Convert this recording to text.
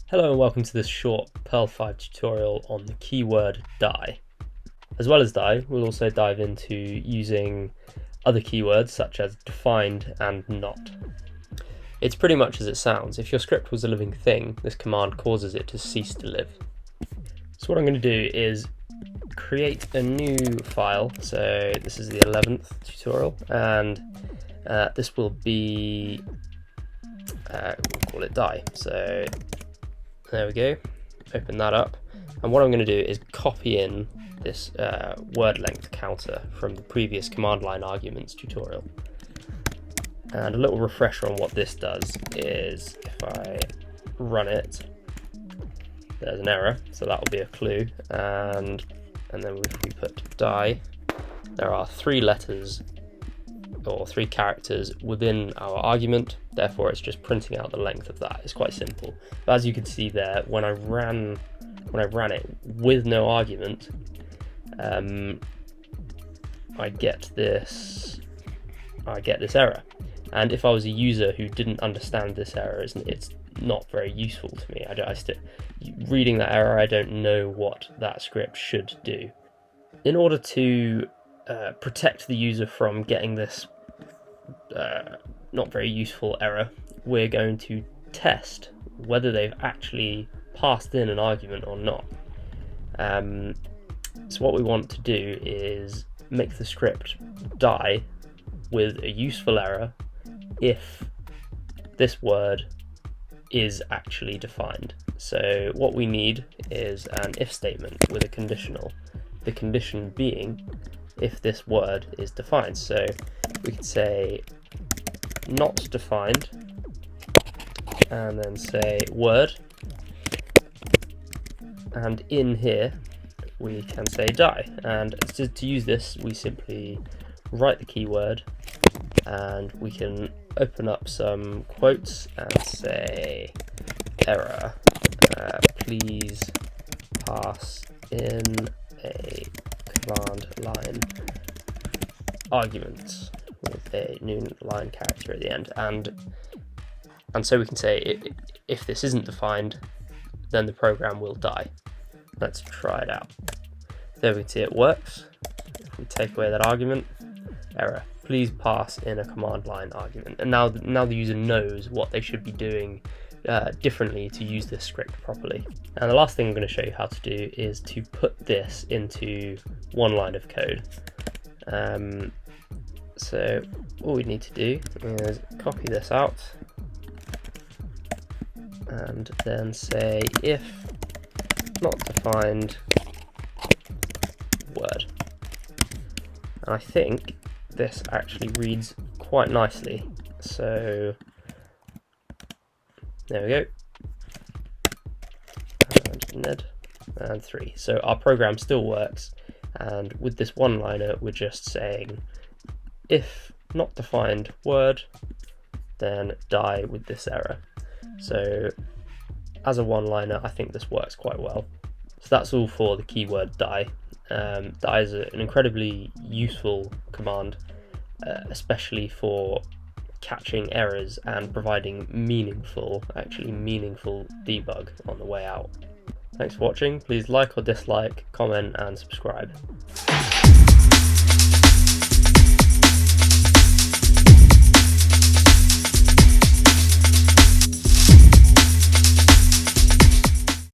Hello and welcome to this short perl5 tutorial on the keyword die. As well as die, we'll also dive into using other keywords such as defined and not. It's pretty much as it sounds. If your script was a living thing, this command causes it to cease to live. So what I'm going to do is create a new file. So this is the 11th tutorial, and this will be, we'll call it die. So there we go, open that up, and what I'm going to do is copy in this word length counter from the previous command line arguments tutorial. And a little refresher on what this does is if I run it, there's an error, so that will be a clue, and then if we put die, there are 3 letters or 3 characters within our argument, therefore it's just printing out the length of that. It's quite simple. But as you can see there, when I ran it with no argument, I get this error. And if I was a user who didn't understand this error, it's not very useful to me. Reading that error, I don't know what that script should do. In order to protect the user from getting this not very useful error, we're going to test whether they've actually passed in an argument or not. So what we want to do is make the script die with a useful error if this word is actually defined. So what we need is an if statement with a conditional, the condition being if this word is defined. So we could say not defined and then say word, and in here we can say die, and to use this we simply write the keyword and we can open up some quotes and say error, please pass in a command line argument with a new line character at the end, and so we can say if this isn't defined, then the program will die. Let's try it out. There we can see it works. If we take away that argument, error, please pass in a command line argument. And now the user knows what they should be doing differently to use this script properly. And the last thing I'm going to show you how to do is to put this into one line of code. So all we need to do is copy this out and then say if not defined word. And I think this actually reads quite nicely. So there we go. And Ned and 3. So our program still works, and with this one-liner we're just saying if not defined word, then die with this error. So as a one-liner, I think this works quite well. So that's all for the keyword die. Die is an incredibly useful command, especially for catching errors and providing meaningful debug on the way out. Thanks for watching. Please like or dislike, comment and subscribe.